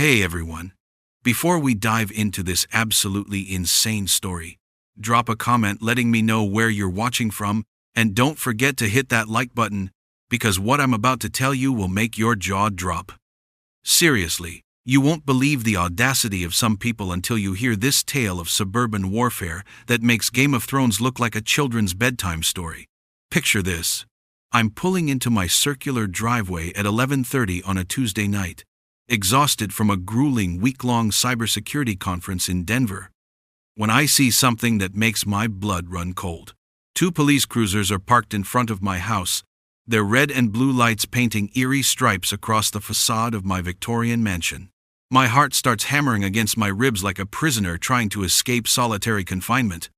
Hey everyone. Before we dive into this absolutely insane story, drop a comment letting me know where you're watching from, and don't forget to hit that like button, because what I'm about to tell you will make your jaw drop. Seriously, you won't believe the audacity of some people until you hear this tale of suburban warfare that makes Game of Thrones look like a children's bedtime story. Picture this. I'm pulling into my circular driveway at 11:30 on a Tuesday night, exhausted from a grueling week-long cybersecurity conference in Denver, when I see something that makes my blood run cold. Two police cruisers are parked in front of my house, their red and blue lights painting eerie stripes across the facade of my Victorian mansion. My heart starts hammering against my ribs like a prisoner trying to escape solitary confinement.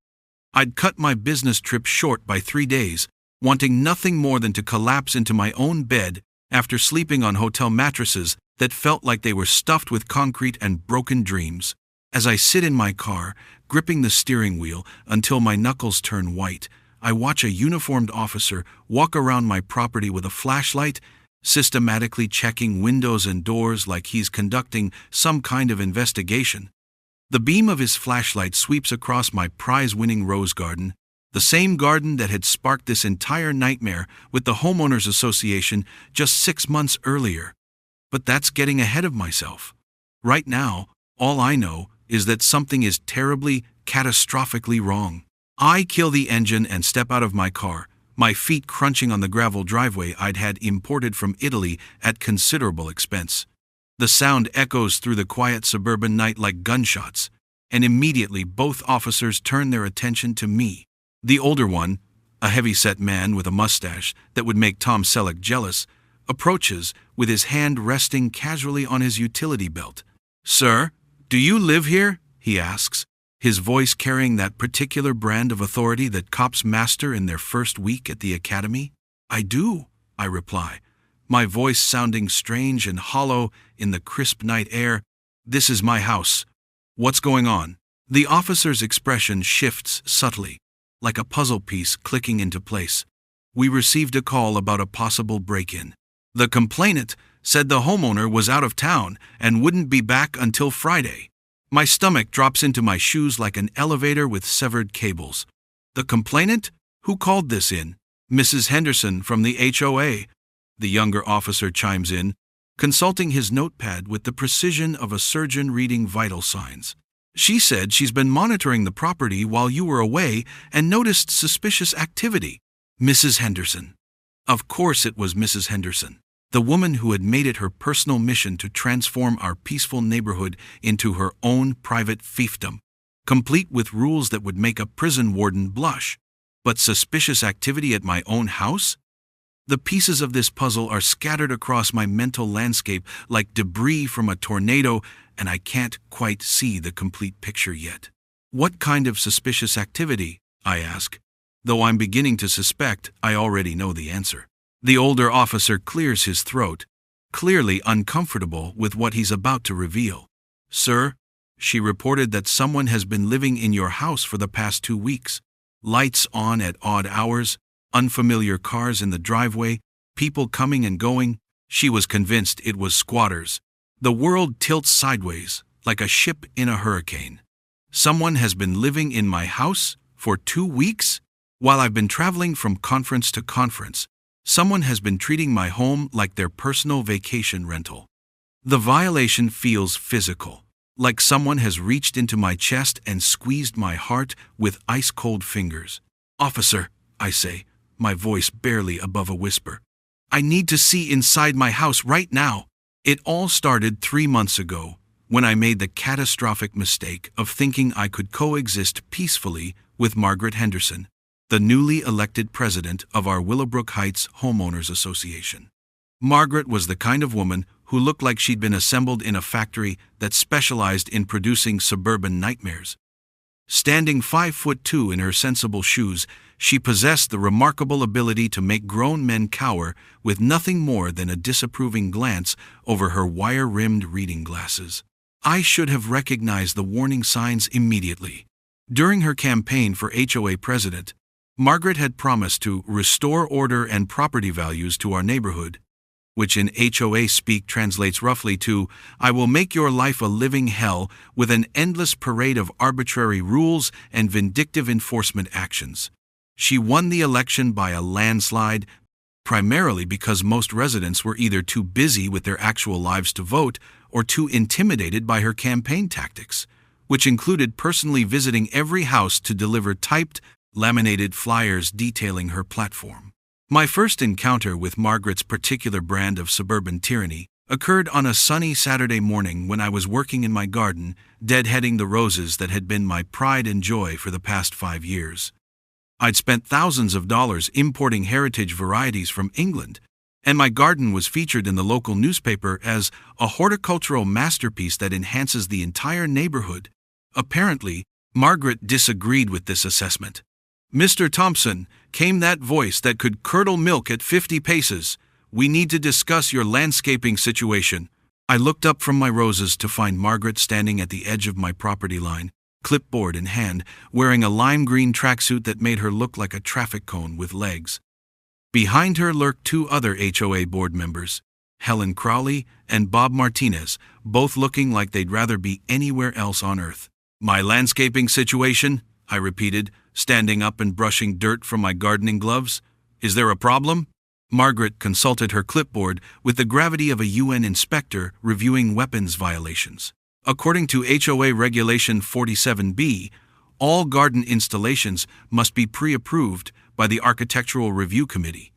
I'd cut my business trip short by 3 days, wanting nothing more than to collapse into my own bed after sleeping on hotel mattresses that felt like they were stuffed with concrete and broken dreams. As I sit in my car, gripping the steering wheel until my knuckles turn white, I watch a uniformed officer walk around my property with a flashlight, systematically checking windows and doors like he's conducting some kind of investigation. The beam of his flashlight sweeps across my prize-winning rose garden, the same garden that had sparked this entire nightmare with the Homeowners Association just 6 months earlier. But that's getting ahead of myself. Right now, all I know is that something is terribly, catastrophically wrong. I kill the engine and step out of my car, my feet crunching on the gravel driveway I'd had imported from Italy at considerable expense. The sound echoes through the quiet suburban night like gunshots, and immediately both officers turn their attention to me. The older one, a heavy-set man with a mustache that would make Tom Selleck jealous, approaches with his hand resting casually on his utility belt. "Sir, do you live here?" he asks, his voice carrying that particular brand of authority that cops master in their first week at the academy. "I do," I reply, my voice sounding strange and hollow in the crisp night air. "This is my house. What's going on?" The officer's expression shifts subtly, like a puzzle piece clicking into place. "We received a call about a possible break-in. The complainant said the homeowner was out of town and wouldn't be back until Friday." My stomach drops into my shoes like an elevator with severed cables. "The complainant? Who called this in?" "Mrs. Henderson from the HOA. The younger officer chimes in, consulting his notepad with the precision of a surgeon reading vital signs. "She said she's been monitoring the property while you were away and noticed suspicious activity." Mrs. Henderson. Of course it was Mrs. Henderson, the woman who had made it her personal mission to transform our peaceful neighborhood into her own private fiefdom, complete with rules that would make a prison warden blush. But suspicious activity at my own house? The pieces of this puzzle are scattered across my mental landscape like debris from a tornado, and I can't quite see the complete picture yet. "What kind of suspicious activity?" I ask, though I'm beginning to suspect I already know the answer. The older officer clears his throat, clearly uncomfortable with what he's about to reveal. "Sir, she reported that someone has been living in your house for the past 2 weeks. Lights on at odd hours, unfamiliar cars in the driveway, people coming and going. She was convinced it was squatters." The world tilts sideways, like a ship in a hurricane. Someone has been living in my house for 2 weeks? While I've been traveling from conference to conference, someone has been treating my home like their personal vacation rental. The violation feels physical, like someone has reached into my chest and squeezed my heart with ice-cold fingers. "Officer," I say, my voice barely above a whisper, "I need to see inside my house right now." It all started 3 months ago, when I made the catastrophic mistake of thinking I could coexist peacefully with Margaret Henderson, the newly elected president of our Willowbrook Heights Homeowners Association. Margaret was the kind of woman who looked like she'd been assembled in a factory that specialized in producing suburban nightmares. Standing 5'2" in her sensible shoes, she possessed the remarkable ability to make grown men cower with nothing more than a disapproving glance over her wire-rimmed reading glasses. I should have recognized the warning signs immediately. During her campaign for HOA president, Margaret had promised to restore order and property values to our neighborhood. which in HOA speak translates roughly to, "I will make your life a living hell with an endless parade of arbitrary rules and vindictive enforcement actions." She won the election by a landslide, primarily because most residents were either too busy with their actual lives to vote or too intimidated by her campaign tactics, which included personally visiting every house to deliver typed, laminated flyers detailing her platform. My first encounter with Margaret's particular brand of suburban tyranny occurred on a sunny Saturday morning when I was working in my garden, deadheading the roses that had been my pride and joy for the past 5 years. I'd spent thousands of dollars importing heritage varieties from England, and my garden was featured in the local newspaper as a horticultural masterpiece that enhances the entire neighborhood. Apparently, Margaret disagreed with this assessment. "Mr. Thompson," came that voice that could curdle milk at 50 paces, "we need to discuss your landscaping situation." I looked up from my roses to find Margaret standing at the edge of my property line, clipboard in hand, wearing a lime green tracksuit that made her look like a traffic cone with legs. Behind her lurked 2 other HOA board members, Helen Crowley and Bob Martinez, both looking like they'd rather be anywhere else on earth. "My landscaping situation?" I repeated, standing up and brushing dirt from my gardening gloves. "Is there a problem?" Margaret consulted her clipboard with the gravity of a UN inspector reviewing weapons violations. According to HOA Regulation 47B, all garden installations must be pre-approved by the Architectural Review Committee.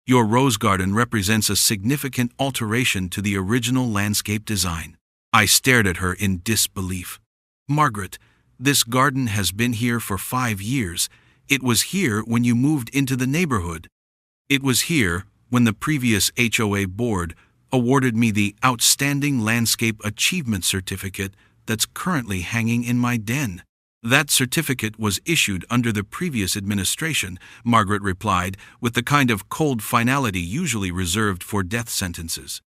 Your rose garden represents a significant alteration to the original landscape design. I stared at her in disbelief. "Margaret, this garden has been here for 5 years. It was here when you moved into the neighborhood. It was here when the previous HOA board awarded me the Outstanding Landscape Achievement Certificate that's currently hanging in my den." "That certificate was issued under the previous administration," Margaret replied, with the kind of cold finality usually reserved for death sentences.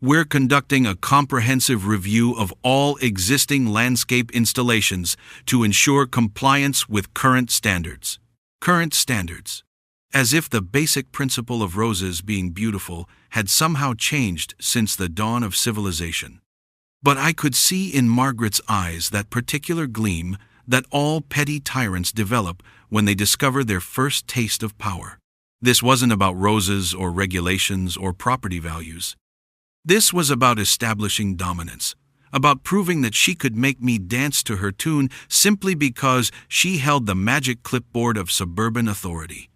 "We're conducting a comprehensive review of all existing landscape installations to ensure compliance with current standards." Current standards. As if the basic principle of roses being beautiful had somehow changed since the dawn of civilization. But I could see in Margaret's eyes that particular gleam that all petty tyrants develop when they discover their first taste of power. This wasn't about roses or regulations or property values. This was about establishing dominance, about proving that she could make me dance to her tune simply because she held the magic clipboard of suburban authority.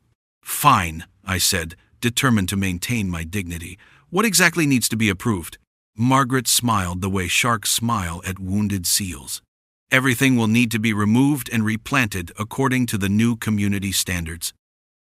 "Fine," I said, determined to maintain my dignity. "What exactly needs to be approved?" Margaret smiled the way sharks smile at wounded seals. "Everything will need to be removed and replanted according to the new community standards.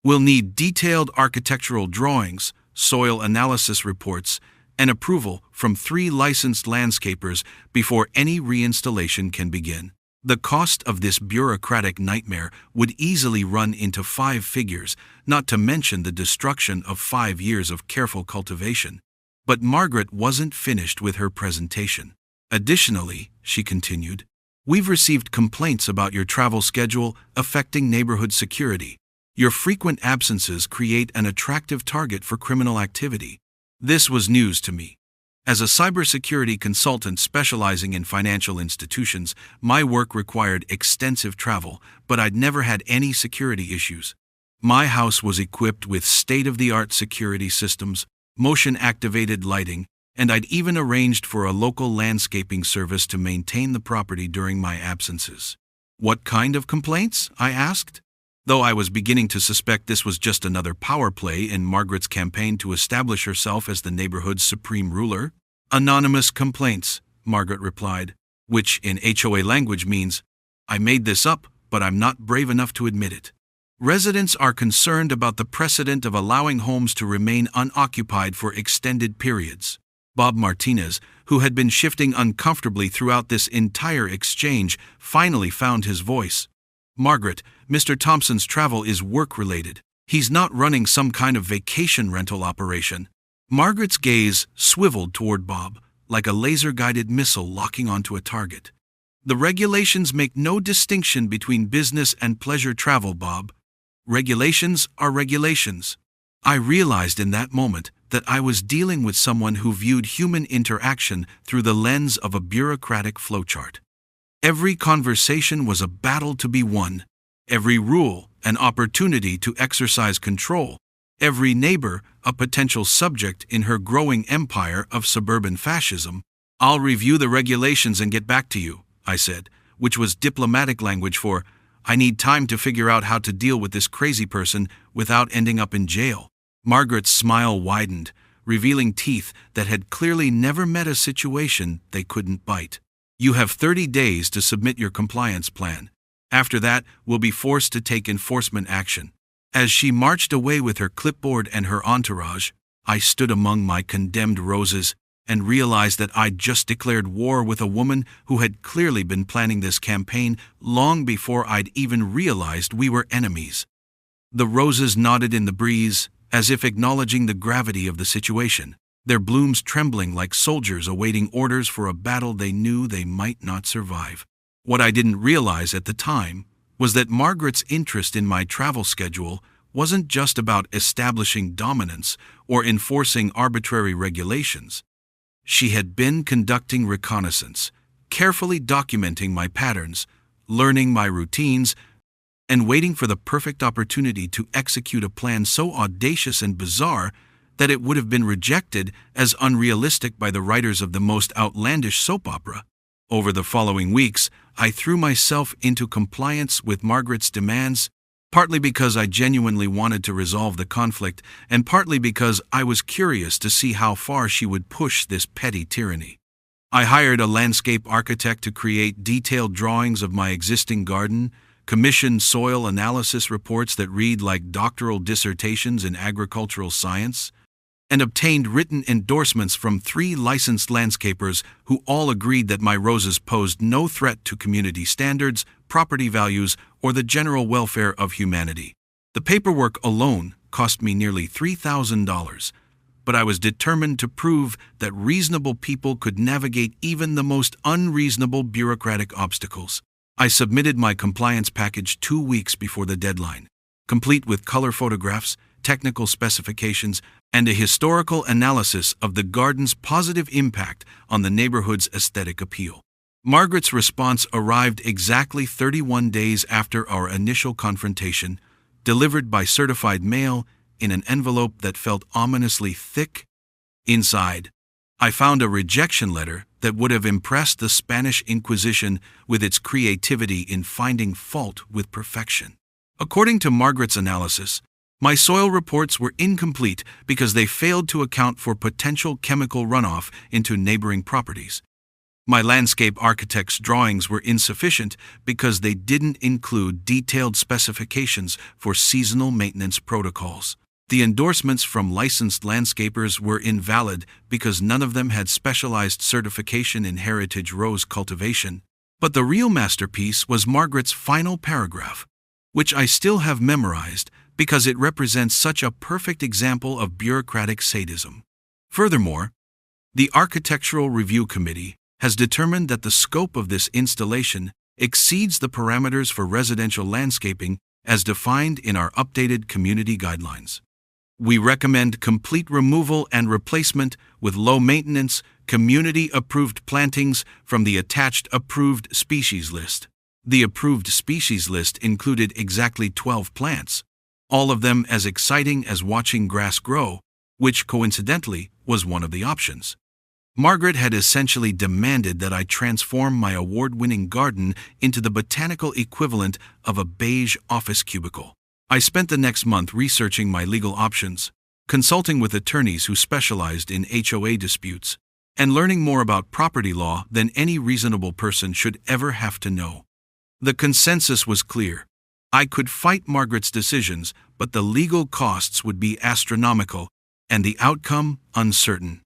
We'll need detailed architectural drawings, soil analysis reports, and approval from 3 licensed landscapers before any reinstallation can begin. The cost of this bureaucratic nightmare would easily run into 5 figures, not to mention the destruction of 5 years of careful cultivation." But Margaret wasn't finished with her presentation. "Additionally," she continued, "we've received complaints about your travel schedule affecting neighborhood security. Your frequent absences create an attractive target for criminal activity." This was news to me. As a cybersecurity consultant specializing in financial institutions, my work required extensive travel, but I'd never had any security issues. My house was equipped with state-of-the-art security systems, motion-activated lighting, and I'd even arranged for a local landscaping service to maintain the property during my absences. "What kind of complaints?" I asked, though I was beginning to suspect this was just another power play in Margaret's campaign to establish herself as the neighborhood's supreme ruler. "Anonymous complaints," Margaret replied, which in HOA language means, "I made this up, but I'm not brave enough to admit it." Residents are concerned about the precedent of allowing homes to remain unoccupied for extended periods. Bob Martinez, who had been shifting uncomfortably throughout this entire exchange, finally found his voice. "Margaret, Mr. Thompson's travel is work-related. He's not running some kind of vacation rental operation." Margaret's gaze swiveled toward Bob, like a laser-guided missile locking onto a target. "The regulations make no distinction between business and pleasure travel, Bob. Regulations are regulations." I realized in that moment that I was dealing with someone who viewed human interaction through the lens of a bureaucratic flowchart. Every conversation was a battle to be won, every rule an opportunity to exercise control, every neighbor a potential subject in her growing empire of suburban fascism. "I'll review the regulations and get back to you," I said, which was diplomatic language for, "I need time to figure out how to deal with this crazy person without ending up in jail." Margaret's smile widened, revealing teeth that had clearly never met a situation they couldn't bite. "You have 30 days to submit your compliance plan. After that, we'll be forced to take enforcement action." As she marched away with her clipboard and her entourage, I stood among my condemned roses and realized that I'd just declared war with a woman who had clearly been planning this campaign long before I'd even realized we were enemies. The roses nodded in the breeze, as if acknowledging the gravity of the situation, their blooms trembling like soldiers awaiting orders for a battle they knew they might not survive. What I didn't realize at the time was that Margaret's interest in my travel schedule wasn't just about establishing dominance or enforcing arbitrary regulations. She had been conducting reconnaissance, carefully documenting my patterns, learning my routines, and waiting for the perfect opportunity to execute a plan so audacious and bizarre that it would have been rejected as unrealistic by the writers of the most outlandish soap opera. Over the following weeks, I threw myself into compliance with Margaret's demands, partly because I genuinely wanted to resolve the conflict, and partly because I was curious to see how far she would push this petty tyranny. I hired a landscape architect to create detailed drawings of my existing garden, commissioned soil analysis reports that read like doctoral dissertations in agricultural science, and obtained written endorsements from 3 licensed landscapers who all agreed that my roses posed no threat to community standards, property values, or the general welfare of humanity. The paperwork alone cost me nearly $3,000, but I was determined to prove that reasonable people could navigate even the most unreasonable bureaucratic obstacles. I submitted my compliance package 2 weeks before the deadline, complete with color photographs, technical specifications, and a historical analysis of the garden's positive impact on the neighborhood's aesthetic appeal. Margaret's response arrived exactly 31 days after our initial confrontation, delivered by certified mail in an envelope that felt ominously thick. Inside, I found a rejection letter that would have impressed the Spanish Inquisition with its creativity in finding fault with perfection. According to Margaret's analysis, my soil reports were incomplete because they failed to account for potential chemical runoff into neighboring properties. My landscape architect's drawings were insufficient because they didn't include detailed specifications for seasonal maintenance protocols. The endorsements from licensed landscapers were invalid because none of them had specialized certification in heritage rose cultivation. But the real masterpiece was Margaret's final paragraph, which I still have memorized because it represents such a perfect example of bureaucratic sadism. Furthermore, the Architectural Review Committee has determined that the scope of this installation exceeds the parameters for residential landscaping as defined in our updated community guidelines. We recommend complete removal and replacement with low-maintenance, community-approved plantings from the attached approved species list. The approved species list included exactly 12 plants, all of them as exciting as watching grass grow, which coincidentally was one of the options. Margaret had essentially demanded that I transform my award-winning garden into the botanical equivalent of a beige office cubicle. I spent the next month researching my legal options, consulting with attorneys who specialized in HOA disputes, and learning more about property law than any reasonable person should ever have to know. The consensus was clear. I could fight Margaret's decisions, but the legal costs would be astronomical, and the outcome uncertain.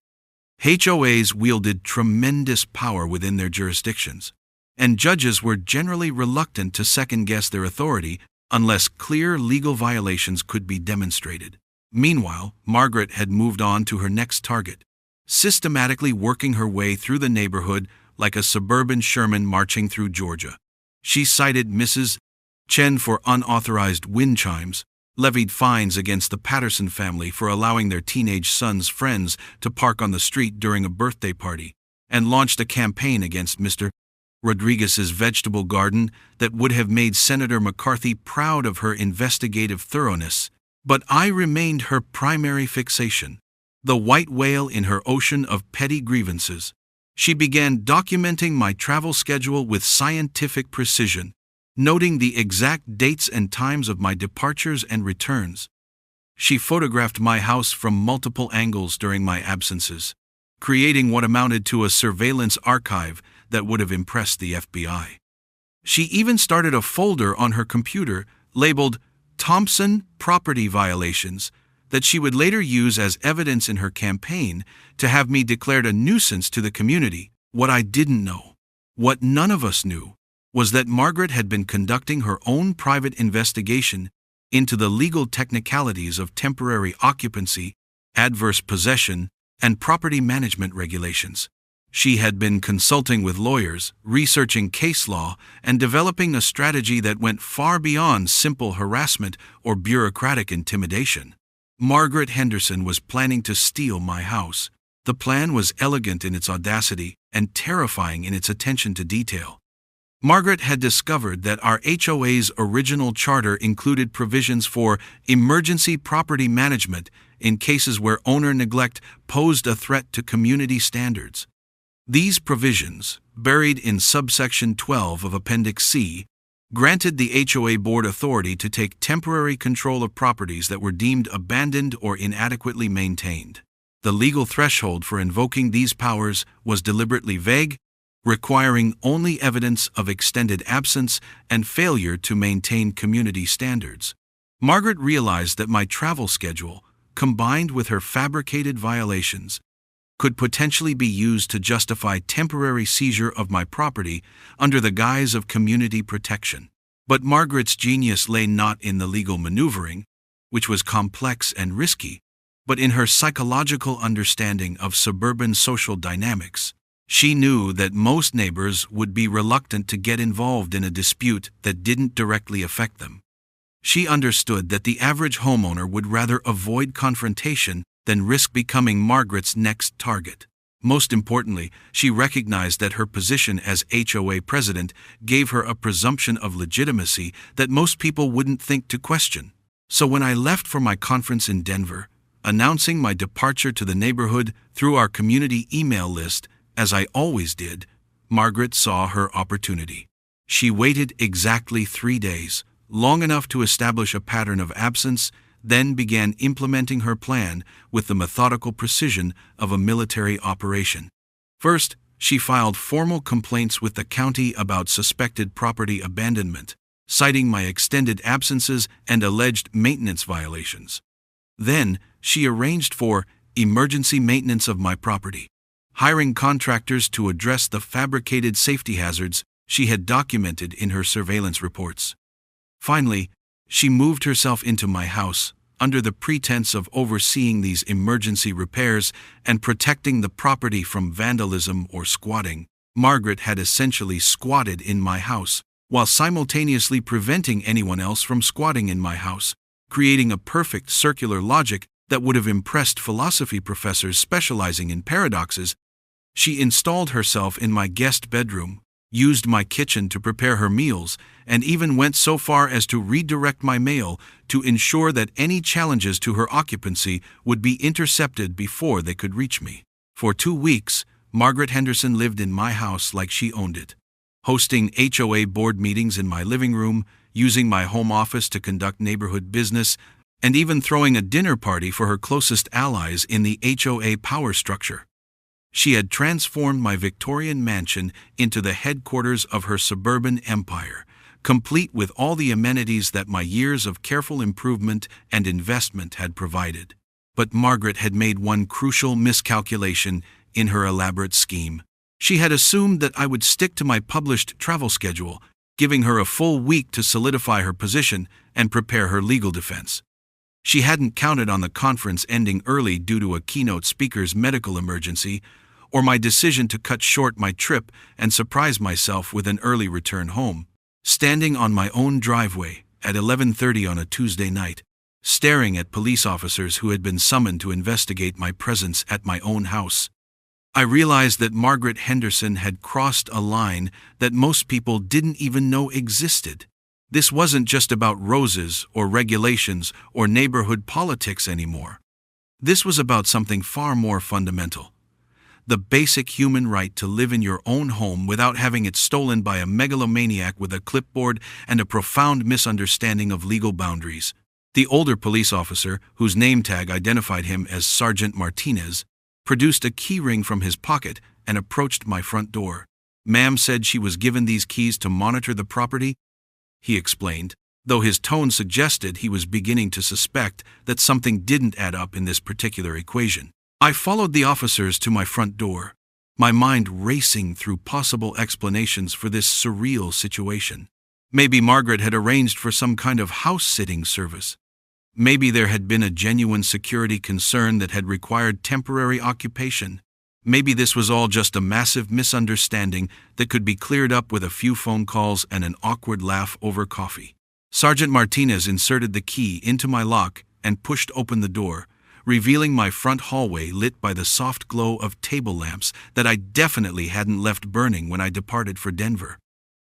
HOAs wielded tremendous power within their jurisdictions, and judges were generally reluctant to second-guess their authority unless clear legal violations could be demonstrated. Meanwhile, Margaret had moved on to her next target, systematically working her way through the neighborhood like a suburban Sherman marching through Georgia. She cited Mrs. Chen for unauthorized wind chimes, levied fines against the Patterson family for allowing their teenage son's friends to park on the street during a birthday party, and launched a campaign against Mr. Rodriguez's vegetable garden that would have made Senator McCarthy proud of her investigative thoroughness. But I remained her primary fixation, the white whale in her ocean of petty grievances. She began documenting my travel schedule with scientific precision, noting the exact dates and times of my departures and returns. She photographed my house from multiple angles during my absences, creating what amounted to a surveillance archive that would have impressed the FBI. She even started a folder on her computer labeled Thompson Property Violations that she would later use as evidence in her campaign to have me declared a nuisance to the community. What I didn't know, what none of us knew, was that Margaret had been conducting her own private investigation into the legal technicalities of temporary occupancy, adverse possession, and property management regulations. She had been consulting with lawyers, researching case law, and developing a strategy that went far beyond simple harassment or bureaucratic intimidation. Margaret Henderson was planning to steal my house. The plan was elegant in its audacity and terrifying in its attention to detail. Margaret had discovered that our HOA's original charter included provisions for emergency property management in cases where owner neglect posed a threat to community standards. These provisions, buried in subsection 12 of Appendix C, granted the HOA board authority to take temporary control of properties that were deemed abandoned or inadequately maintained. The legal threshold for invoking these powers was deliberately vague, requiring only evidence of extended absence and failure to maintain community standards. Margaret realized that my travel schedule, combined with her fabricated violations, could potentially be used to justify temporary seizure of my property under the guise of community protection. But Margaret's genius lay not in the legal maneuvering, which was complex and risky, but in her psychological understanding of suburban social dynamics. She knew that most neighbors would be reluctant to get involved in a dispute that didn't directly affect them. She understood that the average homeowner would rather avoid confrontation than risk becoming Margaret's next target. Most importantly, she recognized that her position as HOA president gave her a presumption of legitimacy that most people wouldn't think to question. So when I left for my conference in Denver, announcing my departure to the neighborhood through our community email list, as I always did, Margaret saw her opportunity. She waited exactly 3 days, long enough to establish a pattern of absence, then began implementing her plan with the methodical precision of a military operation. First, she filed formal complaints with the county about suspected property abandonment, citing my extended absences and alleged maintenance violations. Then, she arranged for emergency maintenance of my property, hiring contractors to address the fabricated safety hazards she had documented in her surveillance reports. Finally, she moved herself into my house under the pretense of overseeing these emergency repairs and protecting the property from vandalism or squatting. Margaret had essentially squatted in my house, while simultaneously preventing anyone else from squatting in my house, creating a perfect circular logic that would have impressed philosophy professors specializing in paradoxes. She installed herself in my guest bedroom, used my kitchen to prepare her meals, and even went so far as to redirect my mail to ensure that any challenges to her occupancy would be intercepted before they could reach me. For 2 weeks, Margaret Henderson lived in my house like she owned it, hosting HOA board meetings in my living room, using my home office to conduct neighborhood business, and even throwing a dinner party for her closest allies in the HOA power structure. She had transformed my Victorian mansion into the headquarters of her suburban empire, complete with all the amenities that my years of careful improvement and investment had provided. But Margaret had made one crucial miscalculation in her elaborate scheme. She had assumed that I would stick to my published travel schedule, giving her a full week to solidify her position and prepare her legal defense. She hadn't counted on the conference ending early due to a keynote speaker's medical emergency, or my decision to cut short my trip and surprise myself with an early return home. Standing on my own driveway at 11:30 on a Tuesday night, staring at police officers who had been summoned to investigate my presence at my own house. I realized that Margaret Henderson had crossed a line that most people didn't even know existed. This wasn't just about roses or regulations or neighborhood politics anymore. This was about something far more fundamental: the basic human right to live in your own home without having it stolen by a megalomaniac with a clipboard and a profound misunderstanding of legal boundaries. The older police officer, whose name tag identified him as Sergeant Martinez, produced a key ring from his pocket and approached my front door. "Ma'am said she was given these keys to monitor the property," he explained, though his tone suggested he was beginning to suspect that something didn't add up in this particular equation. I followed the officers to my front door, my mind racing through possible explanations for this surreal situation. Maybe Margaret had arranged for some kind of house-sitting service. Maybe there had been a genuine security concern that had required temporary occupation. Maybe this was all just a massive misunderstanding that could be cleared up with a few phone calls and an awkward laugh over coffee. Sergeant Martinez inserted the key into my lock and pushed open the door, revealing my front hallway lit by the soft glow of table lamps that I definitely hadn't left burning when I departed for Denver.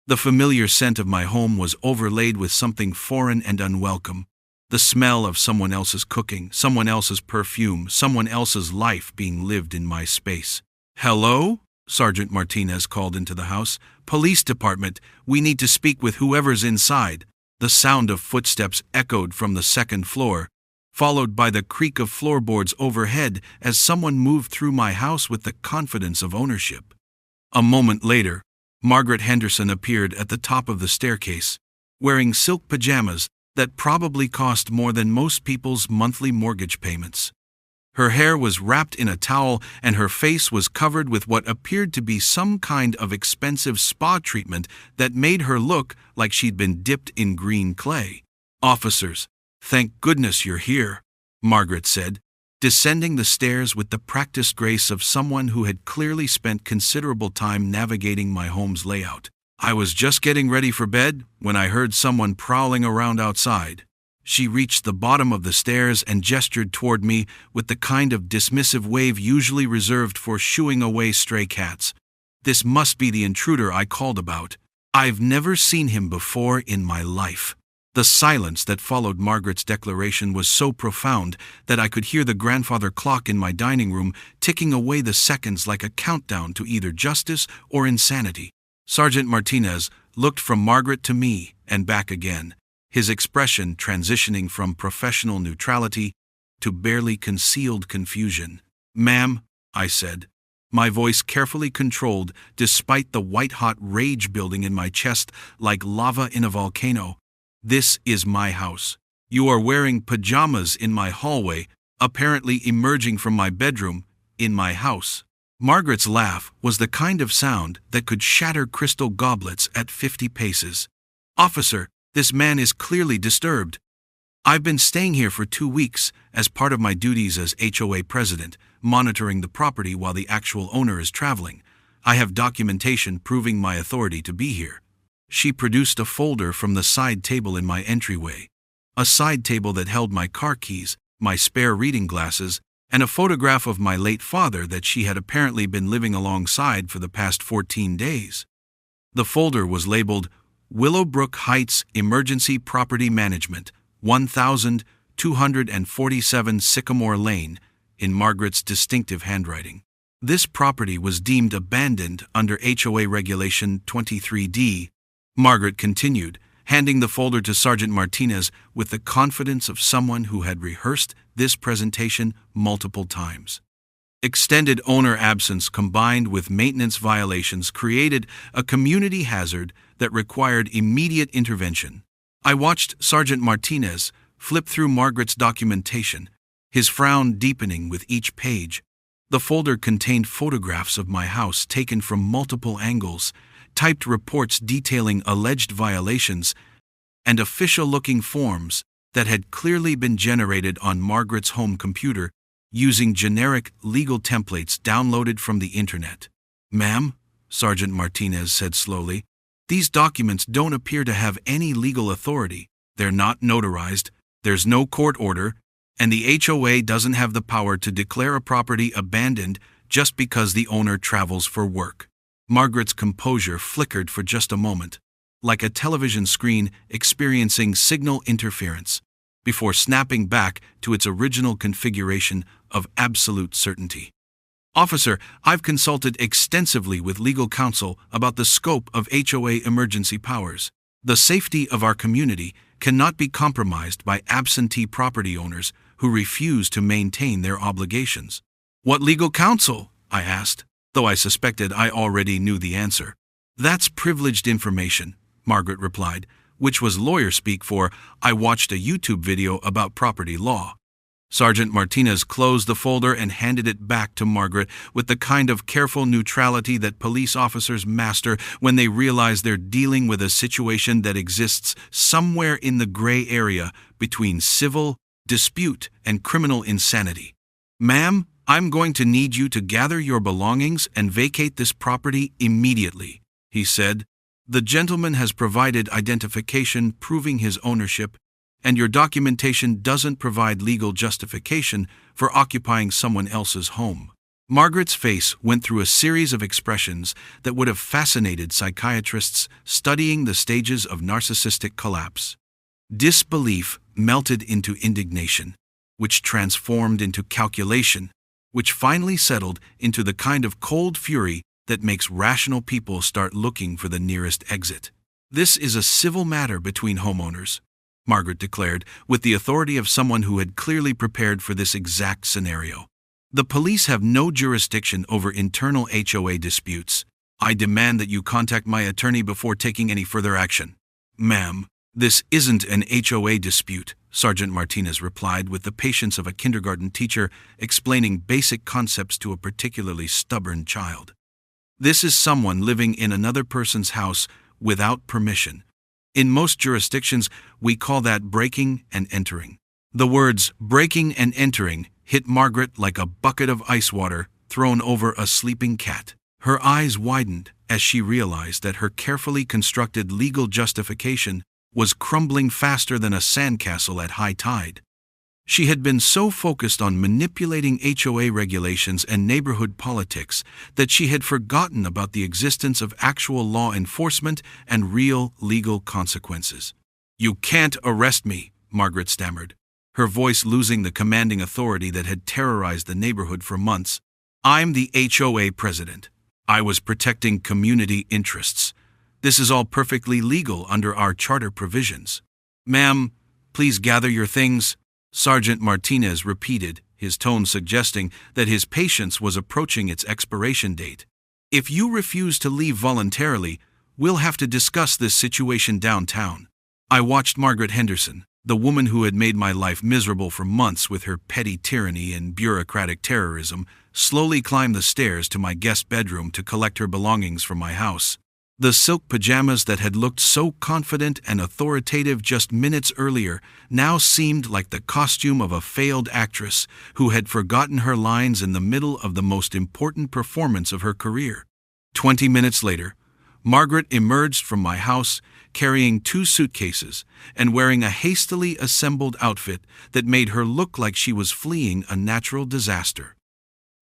The familiar scent of my home was overlaid with something foreign and unwelcome. The smell of someone else's cooking, someone else's perfume, someone else's life being lived in my space. "Hello?" Sergeant Martinez called into the house. "Police department, we need to speak with whoever's inside." The sound of footsteps echoed from the second floor, followed by the creak of floorboards overhead as someone moved through my house with the confidence of ownership. A moment later, Margaret Henderson appeared at the top of the staircase, wearing silk pajamas that probably cost more than most people's monthly mortgage payments. Her hair was wrapped in a towel and her face was covered with what appeared to be some kind of expensive spa treatment that made her look like she'd been dipped in green clay. "Officers, thank goodness you're here," Margaret said, descending the stairs with the practiced grace of someone who had clearly spent considerable time navigating my home's layout. "I was just getting ready for bed when I heard someone prowling around outside." She reached the bottom of the stairs and gestured toward me with the kind of dismissive wave usually reserved for shooing away stray cats. "This must be the intruder I called about. I've never seen him before in my life." The silence that followed Margaret's declaration was so profound that I could hear the grandfather clock in my dining room ticking away the seconds like a countdown to either justice or insanity. Sergeant Martinez looked from Margaret to me and back again, his expression transitioning from professional neutrality to barely concealed confusion. "Ma'am," I said, my voice carefully controlled despite the white-hot rage building in my chest like lava in a volcano, "this is my house. You are wearing pajamas in my hallway, apparently emerging from my bedroom, in my house." Margaret's laugh was the kind of sound that could shatter crystal goblets at 50 paces. "Officer, this man is clearly disturbed. I've been staying here for 2 weeks as part of my duties as HOA president, monitoring the property while the actual owner is traveling. I have documentation proving my authority to be here." She produced a folder from the side table in my entryway, a side table that held my car keys, my spare reading glasses, and a photograph of my late father that she had apparently been living alongside for the past 14 days. The folder was labeled Willowbrook Heights Emergency Property Management, 1247 Sycamore Lane, in Margaret's distinctive handwriting. This property was deemed abandoned under HOA Regulation 23D, Margaret continued, handing the folder to Sergeant Martinez with the confidence of someone who had rehearsed this presentation multiple times. Extended owner absence combined with maintenance violations created a community hazard that required immediate intervention. I watched Sergeant Martinez flip through Margaret's documentation, his frown deepening with each page. The folder contained photographs of my house taken from multiple angles, typed reports detailing alleged violations, and official-looking forms that had clearly been generated on Margaret's home computer using generic legal templates downloaded from the internet. "Ma'am," Sergeant Martinez said slowly, "these documents don't appear to have any legal authority. They're not notarized. There's no court order, and the HOA doesn't have the power to declare a property abandoned just because the owner travels for work. Margaret's composure flickered for just a moment, like a television screen experiencing signal interference, before snapping back to its original configuration of absolute certainty. Officer, I've consulted extensively with legal counsel about the scope of HOA emergency powers. The safety of our community cannot be compromised by absentee property owners who refuse to maintain their obligations. What legal counsel? I asked, though I suspected I already knew the answer. That's privileged information, Margaret replied, which was lawyer speak for I watched a YouTube video about property law. Sergeant Martinez closed the folder and handed it back to Margaret with the kind of careful neutrality that police officers master when they realize they're dealing with a situation that exists somewhere in the gray area between civil dispute and criminal insanity. Ma'am, I'm going to need you to gather your belongings and vacate this property immediately, he said. The gentleman has provided identification proving his ownership, and your documentation doesn't provide legal justification for occupying someone else's home. Margaret's face went through a series of expressions that would have fascinated psychiatrists studying the stages of narcissistic collapse. Disbelief melted into indignation, which transformed into calculation, which finally settled into the kind of cold fury that makes rational people start looking for the nearest exit. This is a civil matter between homeowners, Margaret declared, with the authority of someone who had clearly prepared for this exact scenario. The police have no jurisdiction over internal HOA disputes. I demand that you contact my attorney before taking any further action. Ma'am, this isn't an HOA dispute, Sergeant Martinez replied with the patience of a kindergarten teacher explaining basic concepts to a particularly stubborn child. This is someone living in another person's house without permission. In most jurisdictions, we call that breaking and entering. The words breaking and entering hit Margaret like a bucket of ice water thrown over a sleeping cat. Her eyes widened as she realized that her carefully constructed legal justification was crumbling faster than a sandcastle at high tide. She had been so focused on manipulating HOA regulations and neighborhood politics that she had forgotten about the existence of actual law enforcement and real legal consequences. You can't arrest me, Margaret stammered, her voice losing the commanding authority that had terrorized the neighborhood for months. I'm the HOA president. I was protecting community interests. This is all perfectly legal under our charter provisions. Ma'am, please gather your things, Sergeant Martinez repeated, his tone suggesting that his patience was approaching its expiration date. If you refuse to leave voluntarily, we'll have to discuss this situation downtown. I watched Margaret Henderson, the woman who had made my life miserable for months with her petty tyranny and bureaucratic terrorism, slowly climb the stairs to my guest bedroom to collect her belongings from my house. The silk pajamas that had looked so confident and authoritative just minutes earlier now seemed like the costume of a failed actress who had forgotten her lines in the middle of the most important performance of her career. 20 minutes later, Margaret emerged from my house carrying 2 suitcases and wearing a hastily assembled outfit that made her look like she was fleeing a natural disaster.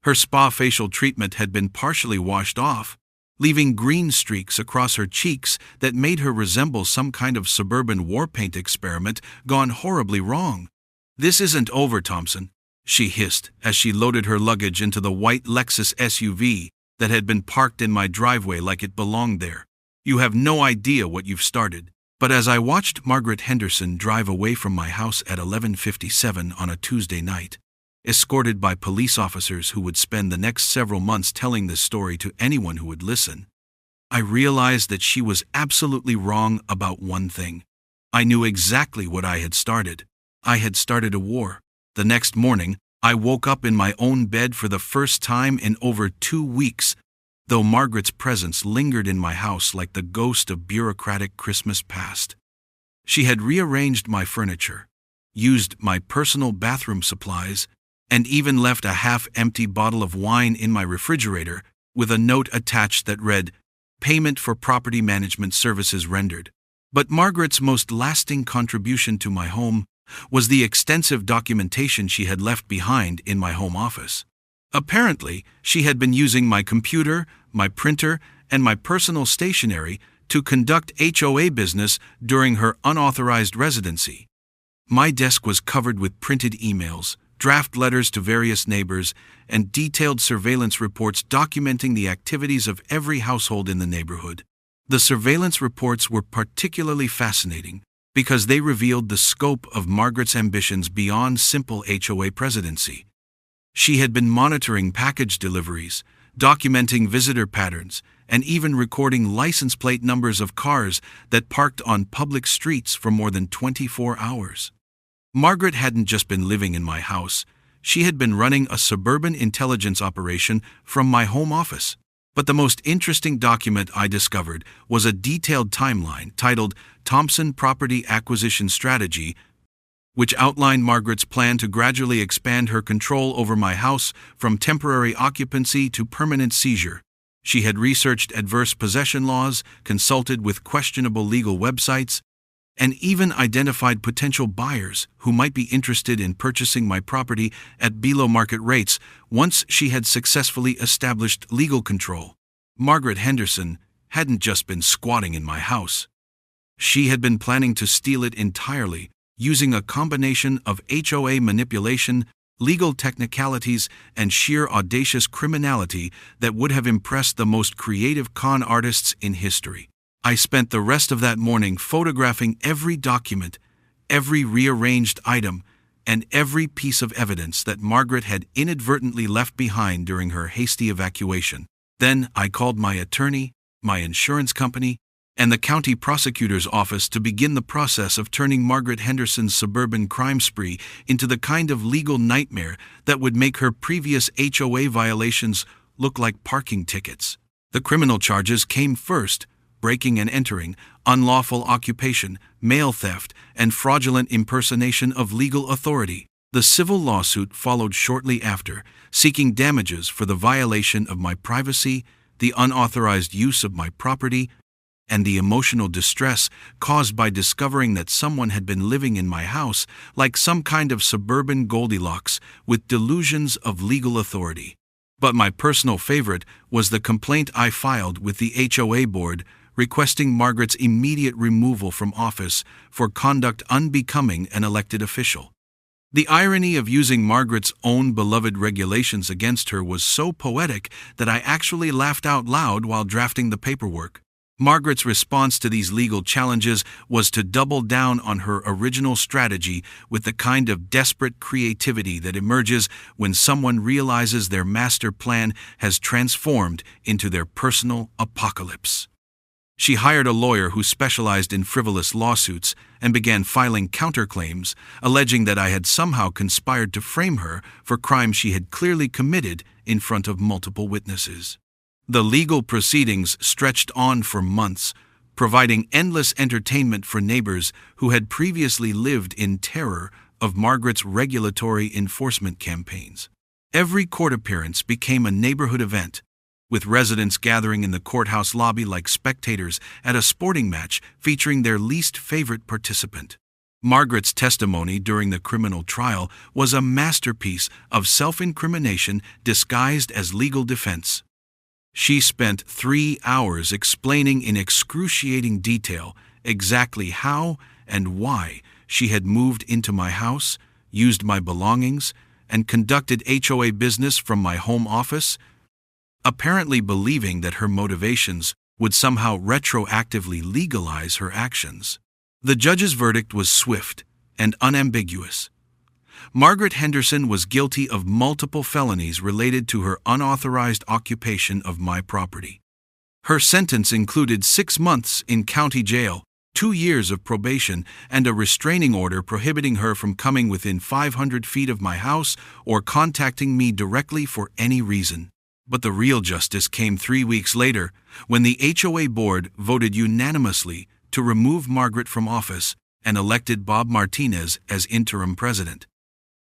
Her spa facial treatment had been partially washed off, leaving green streaks across her cheeks that made her resemble some kind of suburban war paint experiment gone horribly wrong. This isn't over, Thompson, she hissed as she loaded her luggage into the white Lexus SUV that had been parked in my driveway like it belonged there. You have no idea what you've started. But as I watched Margaret Henderson drive away from my house at 11:57 on a Tuesday night, escorted by police officers who would spend the next several months telling this story to anyone who would listen, I realized that she was absolutely wrong about one thing. I knew exactly what I had started. I had started a war. The next morning, I woke up in my own bed for the first time in over 2 weeks, though Margaret's presence lingered in my house like the ghost of bureaucratic Christmas past. She had rearranged my furniture, used my personal bathroom supplies, and even left a half-empty bottle of wine in my refrigerator with a note attached that read, "Payment for property management services rendered." But Margaret's most lasting contribution to my home was the extensive documentation she had left behind in my home office. Apparently, she had been using my computer, my printer, and my personal stationery to conduct HOA business during her unauthorized residency. My desk was covered with printed emails, draft letters to various neighbors, and detailed surveillance reports documenting the activities of every household in the neighborhood. The surveillance reports were particularly fascinating because they revealed the scope of Margaret's ambitions beyond simple HOA presidency. She had been monitoring package deliveries, documenting visitor patterns, and even recording license plate numbers of cars that parked on public streets for more than 24 hours. Margaret hadn't just been living in my house, she had been running a suburban intelligence operation from my home office. But the most interesting document I discovered was a detailed timeline titled Thompson Property Acquisition Strategy, which outlined Margaret's plan to gradually expand her control over my house from temporary occupancy to permanent seizure. She had researched adverse possession laws, consulted with questionable legal websites, and even identified potential buyers who might be interested in purchasing my property at below-market rates once she had successfully established legal control. Margaret Henderson hadn't just been squatting in my house. She had been planning to steal it entirely, using a combination of HOA manipulation, legal technicalities, and sheer audacious criminality that would have impressed the most creative con artists in history. I spent the rest of that morning photographing every document, every rearranged item, and every piece of evidence that Margaret had inadvertently left behind during her hasty evacuation. Then I called my attorney, my insurance company, and the county prosecutor's office to begin the process of turning Margaret Henderson's suburban crime spree into the kind of legal nightmare that would make her previous HOA violations look like parking tickets. The criminal charges came first: breaking and entering, unlawful occupation, mail theft, and fraudulent impersonation of legal authority. The civil lawsuit followed shortly after, seeking damages for the violation of my privacy, the unauthorized use of my property, and the emotional distress caused by discovering that someone had been living in my house like some kind of suburban Goldilocks with delusions of legal authority. But my personal favorite was the complaint I filed with the HOA board requesting Margaret's immediate removal from office for conduct unbecoming an elected official. The irony of using Margaret's own beloved regulations against her was so poetic that I actually laughed out loud while drafting the paperwork. Margaret's response to these legal challenges was to double down on her original strategy with the kind of desperate creativity that emerges when someone realizes their master plan has transformed into their personal apocalypse. She hired a lawyer who specialized in frivolous lawsuits and began filing counterclaims, alleging that I had somehow conspired to frame her for crimes she had clearly committed in front of multiple witnesses. The legal proceedings stretched on for months, providing endless entertainment for neighbors who had previously lived in terror of Margaret's regulatory enforcement campaigns. Every court appearance became a neighborhood event, with residents gathering in the courthouse lobby like spectators at a sporting match featuring their least favorite participant. Margaret's testimony during the criminal trial was a masterpiece of self-incrimination disguised as legal defense. She spent 3 hours explaining in excruciating detail exactly how and why she had moved into my house, used my belongings, and conducted HOA business from my home office, apparently believing that her motivations would somehow retroactively legalize her actions. The judge's verdict was swift and unambiguous. Margaret Henderson was guilty of multiple felonies related to her unauthorized occupation of my property. Her sentence included 6 months in county jail, 2 years of probation, and a restraining order prohibiting her from coming within 500 feet of my house or contacting me directly for any reason. But the real justice came 3 weeks later, when the HOA board voted unanimously to remove Margaret from office and elected Bob Martinez as interim president.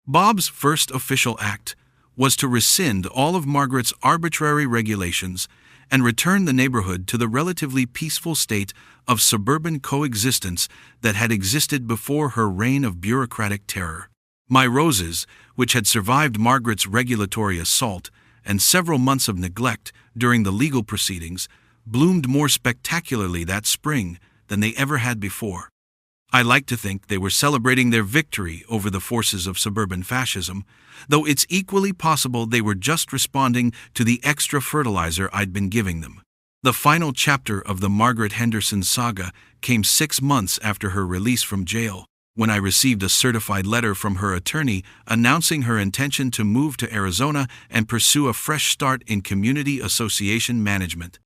Bob's first official act was to rescind all of Margaret's arbitrary regulations and return the neighborhood to the relatively peaceful state of suburban coexistence that had existed before her reign of bureaucratic terror. My roses, which had survived Margaret's regulatory assault and several months of neglect during the legal proceedings, bloomed more spectacularly that spring than they ever had before. I like to think they were celebrating their victory over the forces of suburban fascism, though it's equally possible they were just responding to the extra fertilizer I'd been giving them. The final chapter of the Margaret Henderson saga came 6 months after her release from jail, when I received a certified letter from her attorney announcing her intention to move to Arizona and pursue a fresh start in community association management.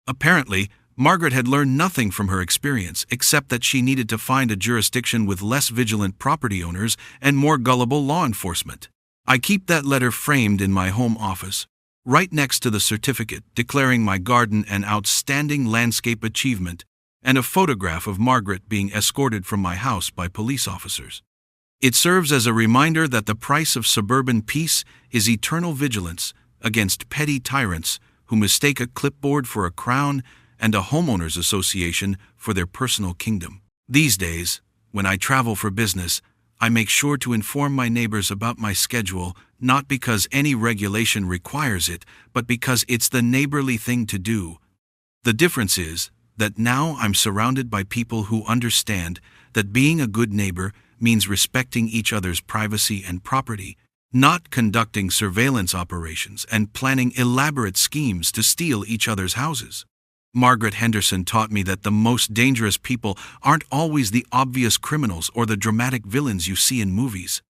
Apparently, Margaret had learned nothing from her experience except that she needed to find a jurisdiction with less vigilant property owners and more gullible law enforcement. I keep that letter framed in my home office, right next to the certificate declaring my garden an outstanding landscape achievement, and a photograph of Margaret being escorted from my house by police officers. It serves as a reminder that the price of suburban peace is eternal vigilance against petty tyrants who mistake a clipboard for a crown and a homeowners association for their personal kingdom. These days, when I travel for business, I make sure to inform my neighbors about my schedule, not because any regulation requires it, but because it's the neighborly thing to do. The difference is that now I'm surrounded by people who understand that being a good neighbor means respecting each other's privacy and property, not conducting surveillance operations and planning elaborate schemes to steal each other's houses. Margaret Henderson taught me that the most dangerous people aren't always the obvious criminals or the dramatic villains you see in movies.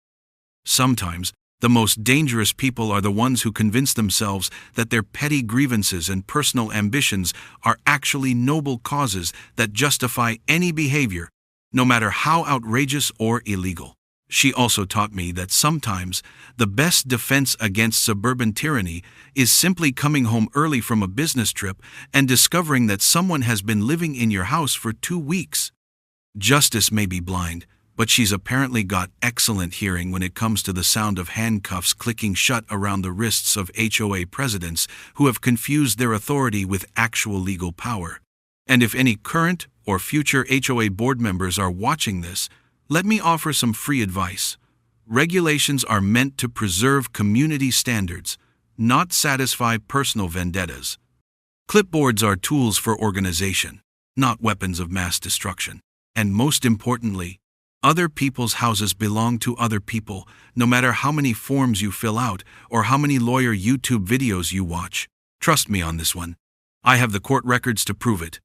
Sometimes, the most dangerous people are the ones who convince themselves that their petty grievances and personal ambitions are actually noble causes that justify any behavior, no matter how outrageous or illegal. She also taught me that sometimes the best defense against suburban tyranny is simply coming home early from a business trip and discovering that someone has been living in your house for 2 weeks. Justice may be blind, but she's apparently got excellent hearing when it comes to the sound of handcuffs clicking shut around the wrists of HOA presidents who have confused their authority with actual legal power. And if any current or future HOA board members are watching this, let me offer some free advice. Regulations are meant to preserve community standards, not satisfy personal vendettas. Clipboards are tools for organization, not weapons of mass destruction. And most importantly, other people's houses belong to other people, no matter how many forms you fill out or how many lawyer YouTube videos you watch. Trust me on this one. I have the court records to prove it.